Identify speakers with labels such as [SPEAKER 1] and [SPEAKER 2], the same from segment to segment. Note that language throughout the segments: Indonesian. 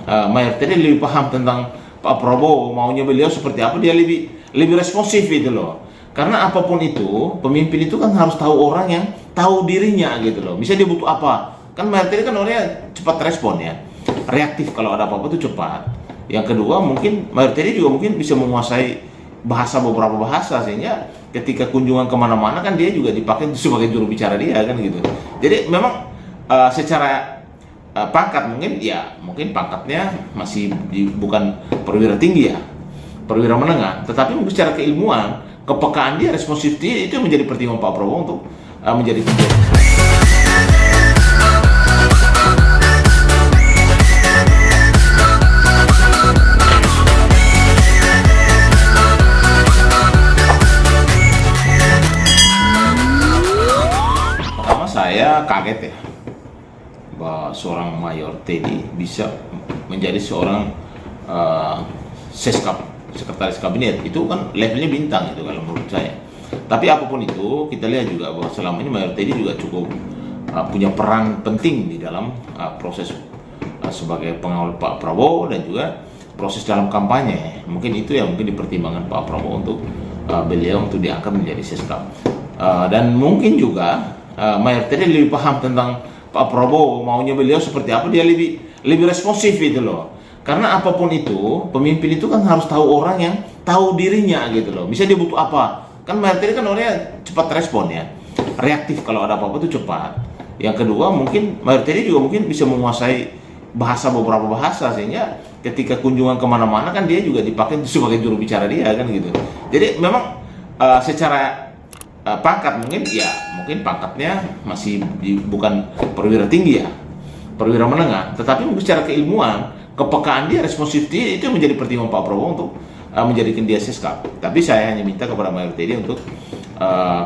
[SPEAKER 1] mayoritas dia lebih paham tentang Pak Prabowo, maunya beliau seperti apa, dia lebih responsif itu loh. Karena apapun itu, pemimpin itu kan harus tahu orang yang tahu dirinya gitu loh. Misalnya dia butuh apa, kan mayoritas kan orangnya cepat respon ya, reaktif kalau ada apa-apa itu cepat. Yang kedua mungkin mayoritas juga mungkin bisa menguasai beberapa bahasa, sehingga ketika kunjungan kemana-mana kan dia juga dipakai sebagai juru bicara dia kan gitu. Jadi memang secara pangkat mungkin pangkatnya masih bukan perwira tinggi ya, perwira menengah, tetapi mungkin secara keilmuan, kepekaan dia, responsif dia, itu menjadi pertimbangan Pak Prabowo untuk menjadi tinggi. Pertama saya kaget ya, bahwa seorang Mayor Teddy bisa menjadi seorang seskap, sekretaris kabinet. Itu kan levelnya bintang itu kalau menurut saya. Tapi apapun itu, kita lihat juga bahwa selama ini Mayor Teddy juga cukup punya peran penting di dalam proses sebagai pengawal Pak Prabowo dan juga proses dalam kampanye. Mungkin itu yang mungkin dipertimbangkan Pak Prabowo untuk beliau untuk diangkat menjadi seskap. Dan mungkin juga Mayor Teddy lebih paham tentang Pak Prabowo, maunya beliau seperti apa, dia lebih responsif itu loh. Karena apapun itu, pemimpin itu kan harus tahu orang yang tahu dirinya gitu loh. Misalnya dia butuh apa, kan mayoritas kan orangnya cepat respon ya, reaktif kalau ada apa-apa itu cepat. Yang kedua mungkin mayoritas juga mungkin bisa menguasai beberapa bahasa, sehingga ketika kunjungan kemana-mana kan dia juga dipakai sebagai juru bicara dia kan gitu. Jadi memang secara pangkat mungkin pangkatnya masih bukan perwira tinggi ya, perwira menengah, tetapi mungkin secara keilmuan, kepekaan dia, responsif dia, itu menjadi pertimbangan Pak Prabowo untuk menjadikan dia seskap. Tapi saya hanya minta kepada Mayor Teddy untuk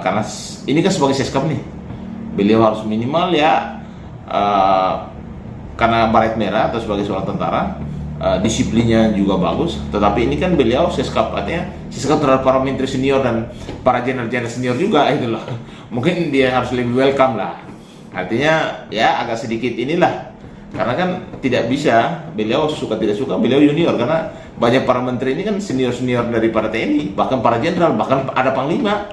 [SPEAKER 1] karena ini kan sebagai seskap nih, beliau harus minimal ya karena baret merah atau sebagai seorang tentara, disiplinnya juga bagus. Tetapi ini kan beliau seskap, artinya seskap terhadap para menteri senior dan para jenderal-jenderal senior juga itu loh. Mungkin dia harus lebih welcome lah. Artinya ya agak sedikit inilah, karena kan tidak bisa beliau suka tidak suka, beliau junior, karena banyak para menteri ini kan senior-senior daripada TNI, bahkan para jenderal, bahkan ada panglima,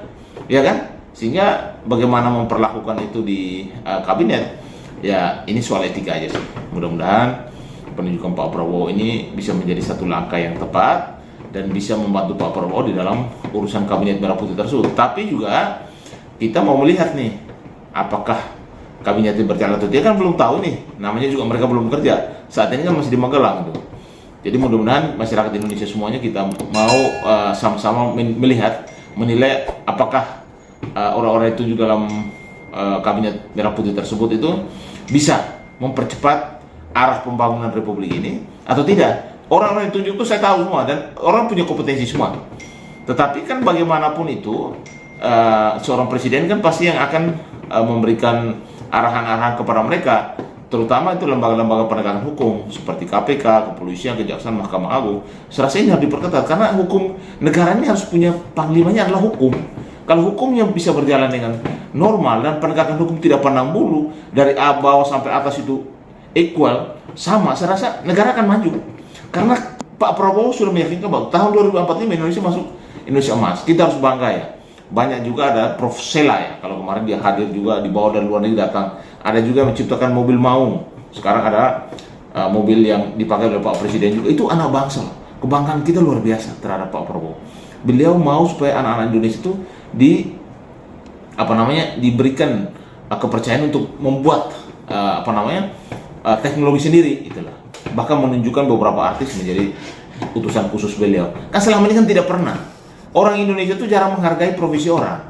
[SPEAKER 1] ya kan? Sehingga bagaimana memperlakukan itu di kabinet, ya ini soal etika aja sih. Mudah-mudahan penunjukan Pak Prabowo ini bisa menjadi satu langkah yang tepat dan bisa membantu Pak Prabowo di dalam urusan kabinet merah putih tersebut. Tapi juga kita mau melihat nih, apakah kabinetnya berjalan atau tidak, kan belum tahu nih. Namanya juga mereka belum bekerja. Saat ini kan masih di Magelang gitu. Jadi mudah-mudahan masyarakat Indonesia semuanya kita mau sama-sama melihat, menilai apakah orang-orang itu juga dalam kabinet merah putih tersebut itu bisa mempercepat arah pembangunan Republik ini atau tidak. Orang-orang yang ditunjuk itu saya tahu semua dan orang punya kompetensi semua. Tetapi kan bagaimanapun itu seorang presiden kan pasti yang akan memberikan arahan-arahan kepada mereka, terutama itu lembaga-lembaga penegakan hukum seperti KPK, Kepolisian, Kejaksaan, Mahkamah Agung. Saya rasa ini harus diperketat karena hukum negara ini harus punya panglimanya adalah hukum. Kalau hukumnya bisa berjalan dengan normal dan penegakan hukum tidak pandang bulu dari bawah sampai atas itu equal sama, saya rasa negara akan maju. Karena Pak Prabowo sudah meyakinkan bahwa tahun 2045 Indonesia masuk Indonesia emas. Kita harus bangga ya. Banyak juga ada Prof. Sela ya, kalau kemarin dia hadir juga dibawa dari luar negeri datang. Ada juga menciptakan mobil maung. Sekarang ada mobil yang dipakai oleh Pak Presiden juga. Itu anak bangsa. Kebanggaan kita luar biasa terhadap Pak Prabowo. Beliau mau supaya anak-anak Indonesia itu diberikan kepercayaan untuk membuat teknologi sendiri itulah. Bahkan menunjukkan beberapa artis menjadi utusan khusus beliau. Kan selama ini kan tidak pernah. Orang Indonesia itu jarang menghargai profesi orang.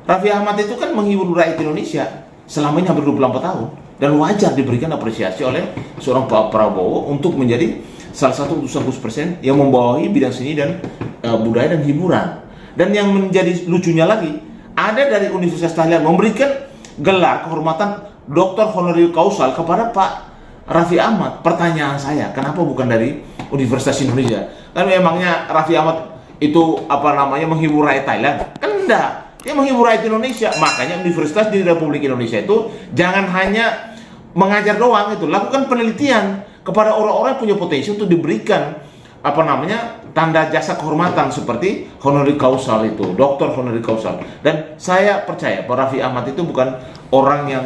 [SPEAKER 1] Raffi Ahmad itu kan menghibur rakyat Indonesia selama ini hampir 24 tahun. Dan wajar diberikan apresiasi oleh seorang Pak Prabowo untuk menjadi salah satu utusan khusus presiden yang membawahi bidang seni dan budaya dan hiburan. Dan yang menjadi lucunya lagi, ada dari Universitas Thailand memberikan gelar kehormatan Dr. Honoris Causa kepada Pak Raffi Ahmad. Pertanyaan saya, kenapa bukan dari Universitas Indonesia? Kan memangnya Raffi Ahmad itu menghibur rakyat Thailand? Kan enggak, dia menghibur rakyat Indonesia. Makanya universitas di Republik Indonesia itu jangan hanya mengajar doang, itu lakukan penelitian. kepada orang-orang yang punya potensi untuk diberikan tanda jasa kehormatan seperti honoris causa itu, doktor honoris causa. Dan saya percaya Pak Raffi Ahmad itu bukan orang yang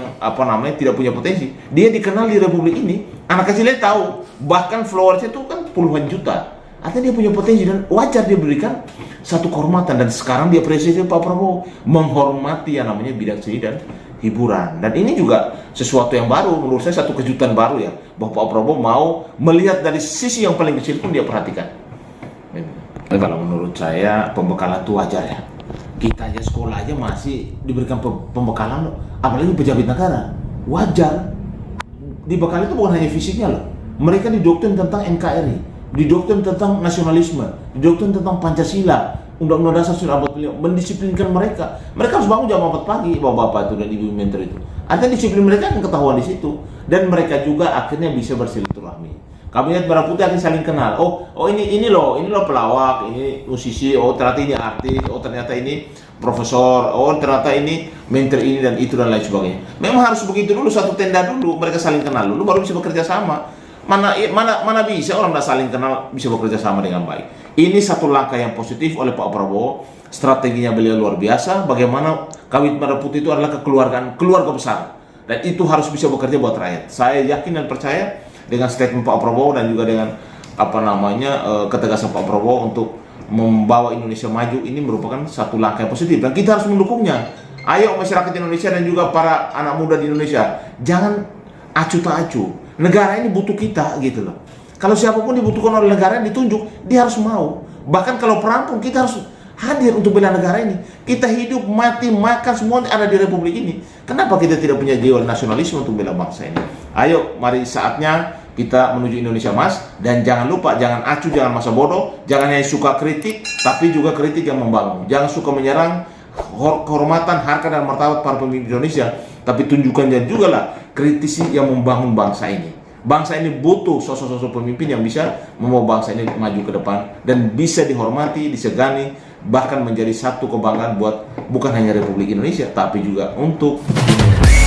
[SPEAKER 1] tidak punya potensi. Dia dikenal di Republik ini, anak kecilnya tahu, bahkan followersnya itu kan puluhan juta. Artinya dia punya potensi dan wajar dia berikan satu kehormatan. Dan sekarang dia presiden Pak Prabowo menghormati yang namanya bidang seni dan hiburan. Dan ini juga sesuatu yang baru, menurut saya satu kejutan baru ya, bahwa Pak Prabowo mau melihat dari sisi yang paling kecil pun dia perhatikan. Kalau menurut saya pembekalan itu wajar ya. Kita aja sekolah aja masih diberikan pembekalan loh, apalagi pejabat negara. Wajar. Dibekali itu bukan hanya fisiknya loh. Mereka didoktrin tentang NKRI, didoktrin tentang nasionalisme, didoktrin tentang Pancasila, Undang-Undang Dasar 1945, mendisiplinkan mereka. Mereka harus bangun jam 4 pagi, bapak-bapak itu dan ibu menteri itu. Artinya disiplin mereka akan ketahuan di situ. Dan mereka juga akhirnya bisa bersilaturahmi. Kabinet Merah Putih akan saling kenal. Oh ini loh pelawak, ini musisi, oh ternyata ini artis, oh ternyata ini profesor, oh ternyata ini menteri ini dan itu dan lain sebagainya. Memang harus begitu dulu, satu tenda dulu, mereka saling kenal dulu, baru bisa bekerja sama. Mana bisa orang tidak saling kenal bisa bekerja sama dengan baik. Ini satu langkah yang positif oleh Pak Prabowo. Strateginya beliau luar biasa. Bagaimana Kabinet Merah Putih itu adalah keluarga besar, dan itu harus bisa bekerja buat rakyat. Saya yakin dan percaya dengan statement Pak Prabowo dan juga dengan ketegasan Pak Prabowo untuk membawa Indonesia maju, ini merupakan satu langkah yang positif dan kita harus mendukungnya. Ayo masyarakat Indonesia dan juga para anak muda di Indonesia, jangan acuh tak acuh. Negara ini butuh kita gitu loh. Kalau siapapun dibutuhkan oleh negara yang ditunjuk, dia harus mau. Bahkan kalau perang pun kita harus hadir untuk bela negara ini. Kita hidup, mati, makan, semua ada di Republik ini. Kenapa kita tidak punya jiwa nasionalisme untuk bela bangsa ini? Ayo, mari saatnya kita menuju Indonesia Mas. Dan jangan lupa, jangan acuh, jangan masa bodoh. Jangan hanya suka kritik, tapi juga kritik yang membangun. Jangan suka menyerang kehormatan, harkat, dan martabat para pemimpin Indonesia. Tapi tunjukkan juga lah kritisi yang membangun bangsa ini. Bangsa ini butuh sosok-sosok pemimpin yang bisa membawa bangsa ini maju ke depan dan bisa dihormati, disegani, bahkan menjadi satu kebanggaan buat bukan hanya Republik Indonesia tapi juga untuk dunia.